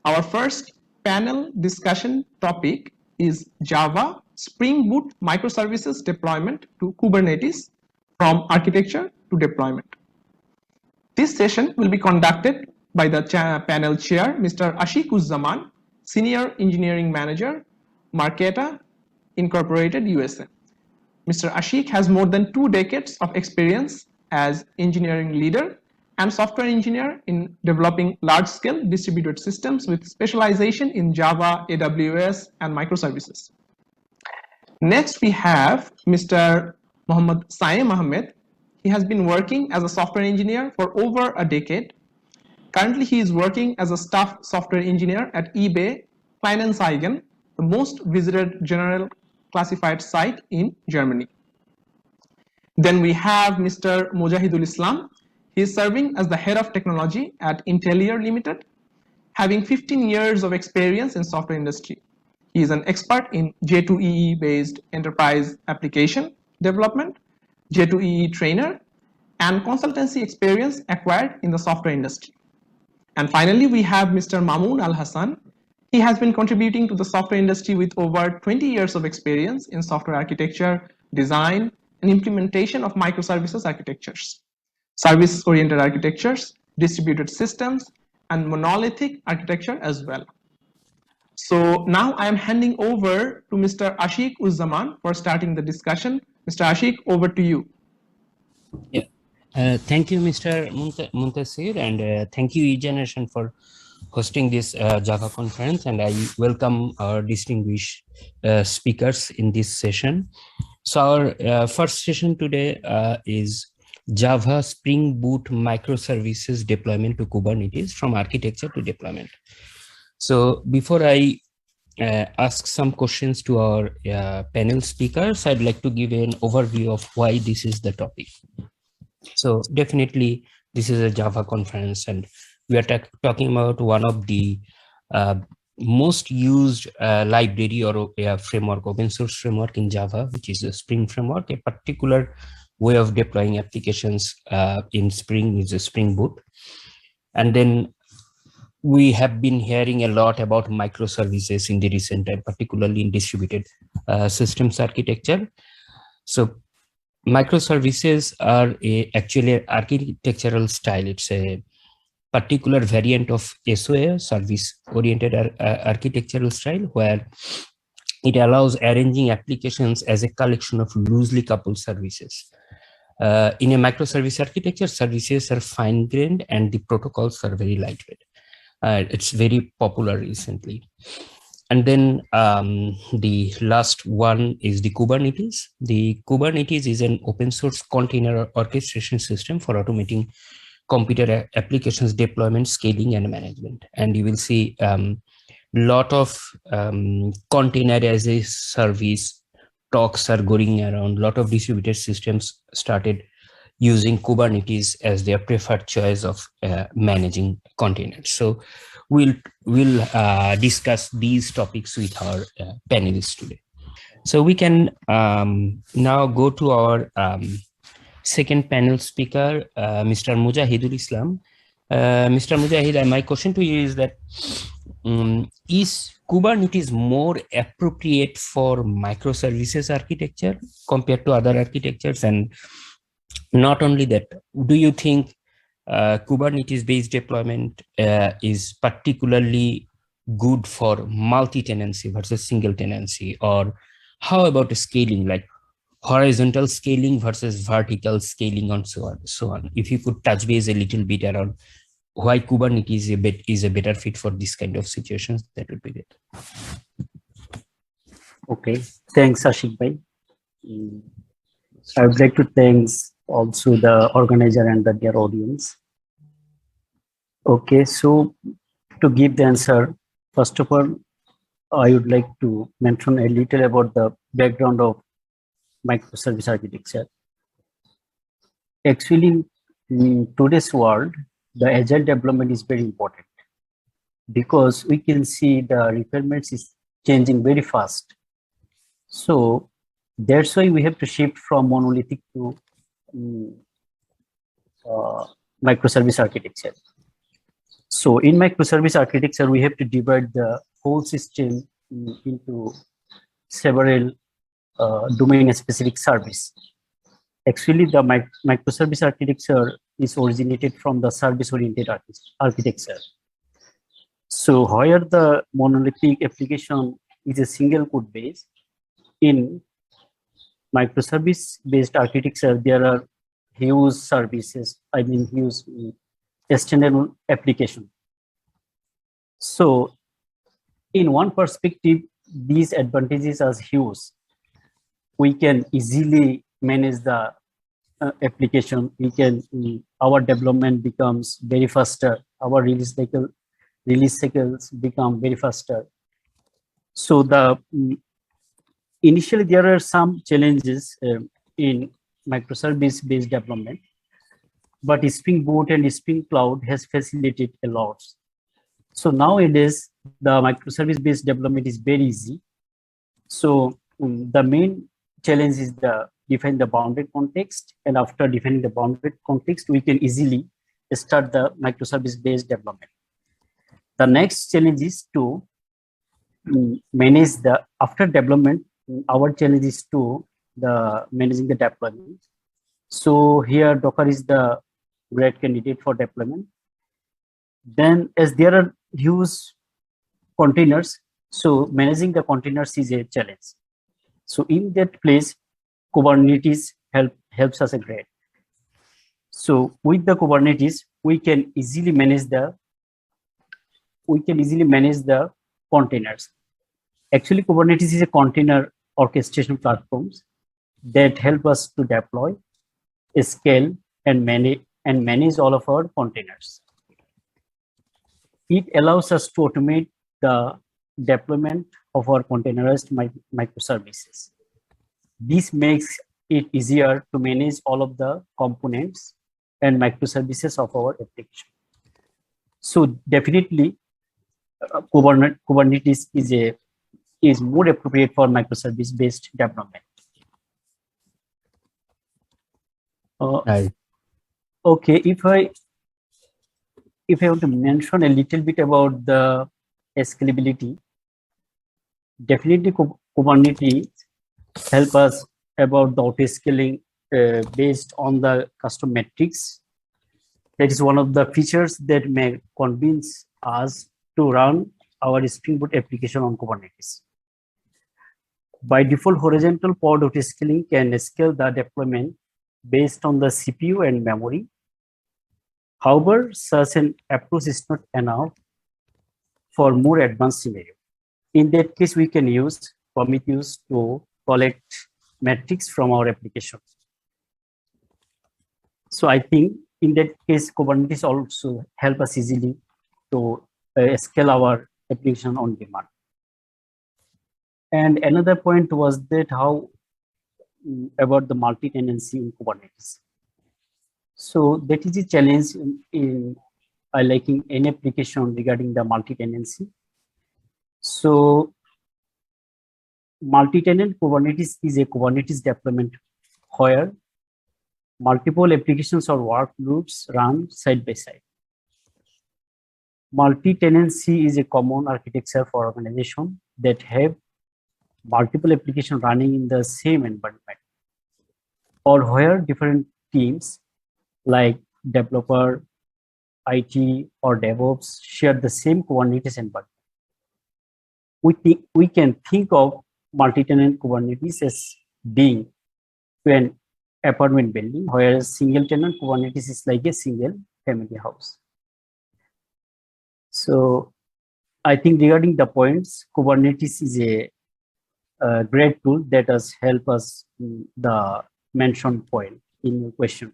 Our first panel discussion topic is Java Spring Boot microservices deployment to Kubernetes from architecture to deployment. This session will be conducted by the panel chair, Mr. Ashiq-Uzzaman, Senior Engineering Manager, Marqeta Incorporated, USA. Mr. Ashiq has more than 2 decades of experience as engineering leader and software engineer in developing large-scale distributed systems with specialization in Java, AWS, and microservices. Next, we have Mr. Mohammad Saeem Ahmed. He has been working as a software engineer for over a decade. Currently, he is working as a staff software engineer at eBay Kleinanzeigen, the most visited general classified site in Germany. Then we have Mr. Mojahidul Islam. He is serving as the head of technology at Intellier Limited, having 15 years of experience in software industry. He is an expert in J2EE based enterprise application development, J2EE trainer, and consultancy experience acquired in the software industry. And finally, we have Mr. Mamoon Al Hassan. He has been contributing to the software industry with over 20 years of experience in software architecture, design, and implementation of microservices architectures, service-oriented architectures, distributed systems, and monolithic architecture as well. So now I am handing over to Mr. Ashiq-Uzzaman for starting the discussion. Mr. Ashiq, over to you. Yeah. Thank you, Mr. Muntasir, and thank you, eGeneration, for hosting this Java conference, and I welcome our distinguished speakers in this session. So our first session today is Java Spring Boot microservices deployment to Kubernetes from architecture to deployment. So before I ask some questions to our panel speakers, I'd like to give an overview of why this is the topic. So definitely this is a Java conference, and we are talking about one of the most used library or framework, open source framework in Java, which is a Spring framework. A particular way of deploying applications in Spring is a Spring Boot. And then we have been hearing a lot about microservices in the recent time, particularly in distributed systems architecture. So microservices are actually an architectural style. It's a particular variant of SOA, service-oriented architectural style, where it allows arranging applications as a collection of loosely coupled services. In a microservice architecture, services are fine-grained and the protocols are very lightweight. It's very popular recently. And then the last one is the Kubernetes. The Kubernetes is an open source container orchestration system for automating computer applications deployment, scaling, and management. And you will see lot of container as a service talks are going around. Lot of distributed systems started using Kubernetes as their preferred choice of managing containers. So we'll discuss these topics with our panelists today. So we can now go to our second panel speaker, Mr. Mojahidul Islam. Mr. Mujahid, my question to you is that is Kubernetes more appropriate for microservices architecture compared to other architectures? And not only that, do you think Kubernetes-based deployment is particularly good for multi-tenancy versus single tenancy? Or how about scaling, like horizontal scaling versus vertical scaling, and so on? If you could touch base a little bit around why Kubernetes is a better fit for this kind of situations, that would be good. Okay, thanks, Ashiq bhai. I would like to thank also the organizer and the dear audience. Okay, so to give the answer, first of all, I would like to mention a little about the background of microservice architecture. Actually, in today's world, the agile development is very important because we can see the requirements is changing very fast. So that's why we have to shift from monolithic to microservice architecture. So in microservice architecture, we have to divide the whole system into several domain-specific service. Actually, the microservice architecture is originated from the service-oriented architecture. So where the monolithic application is a single code base, in microservice-based architecture, there are huge services, huge standalone application. So in one perspective, these advantages are huge. We can easily manage the application. We can, our development becomes very faster. Our release cycles become very faster. So the initially there are some challenges in microservice-based development, but Spring Boot and Spring Cloud has facilitated a lot. So nowadays, the microservice-based development is very easy. So the main challenge is define the bounded context, and after defining the bounded context, we can easily start the microservice-based development. The next challenge is to manage the after development. Our challenge is to managing the deployment. So here Docker is the great candidate for deployment. Then as there are huge containers, so managing the containers is a challenge. So in that place, Kubernetes helps us a great. So with the Kubernetes, we can easily manage the containers. Actually, Kubernetes is a container orchestration platforms that help us to deploy, scale, and manage all of our containers. It allows us to automate the deployment of our containerized microservices. This makes it easier to manage all of the components and microservices of our application. So definitely, Kubernetes is more appropriate for microservice-based development. Right. Okay, if I want to mention a little bit about the scalability, definitely Kubernetes help us about the auto scaling based on the custom metrics. That is one of the features that may convince us to run our Spring Boot application on Kubernetes. By default, horizontal pod auto scaling can scale the deployment based on the CPU and memory. However, such an approach is not enough for more advanced scenario. In that case, we can use Prometheus to collect metrics from our application. So I think in that case, Kubernetes also help us easily to scale our application on demand. And another point was that how about the multi-tenancy in Kubernetes. So that is a challenge in liking any application regarding the multi-tenancy. So multi-tenant Kubernetes is a Kubernetes deployment where multiple applications or work groups run side by side. Multi-tenancy is a common architecture for organizations that have multiple applications running in the same environment, or where different teams like developer, IT, or DevOps share the same Kubernetes environment. We can think of multi-tenant Kubernetes as being an apartment building, whereas single-tenant Kubernetes is like a single family house. So I think regarding the points, Kubernetes is a great tool that has helped us the mentioned point in your question.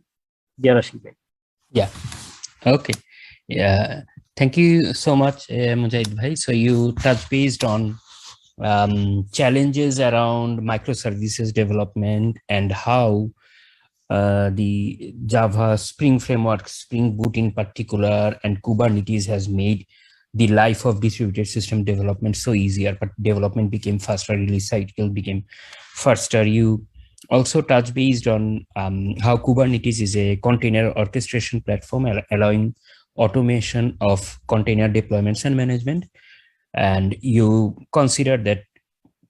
Yeah. Okay. Yeah. Thank you so much, Mujahid Bhai. So you touched based on challenges around microservices development and how the Java Spring Framework, Spring Boot in particular, and Kubernetes has made the life of distributed system development so easier, but development became faster, release cycle became faster. You also touch based on how Kubernetes is a container orchestration platform, allowing automation of container deployments and management. And you consider that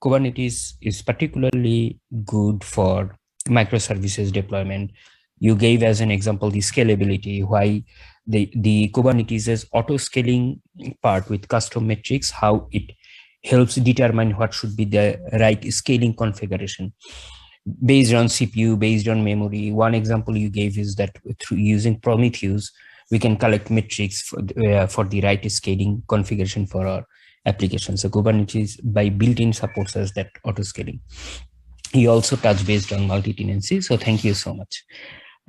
Kubernetes is particularly good for microservices deployment. You gave as an example the scalability, why the Kubernetes' auto scaling part with custom metrics, how it helps determine what should be the right scaling configuration based on CPU, based on memory. One example you gave is that through using Prometheus, we can collect metrics for the right scaling configuration for our application. So Kubernetes by built-in supports us that auto scaling. You also touch based on multi-tenancy. So thank you so much.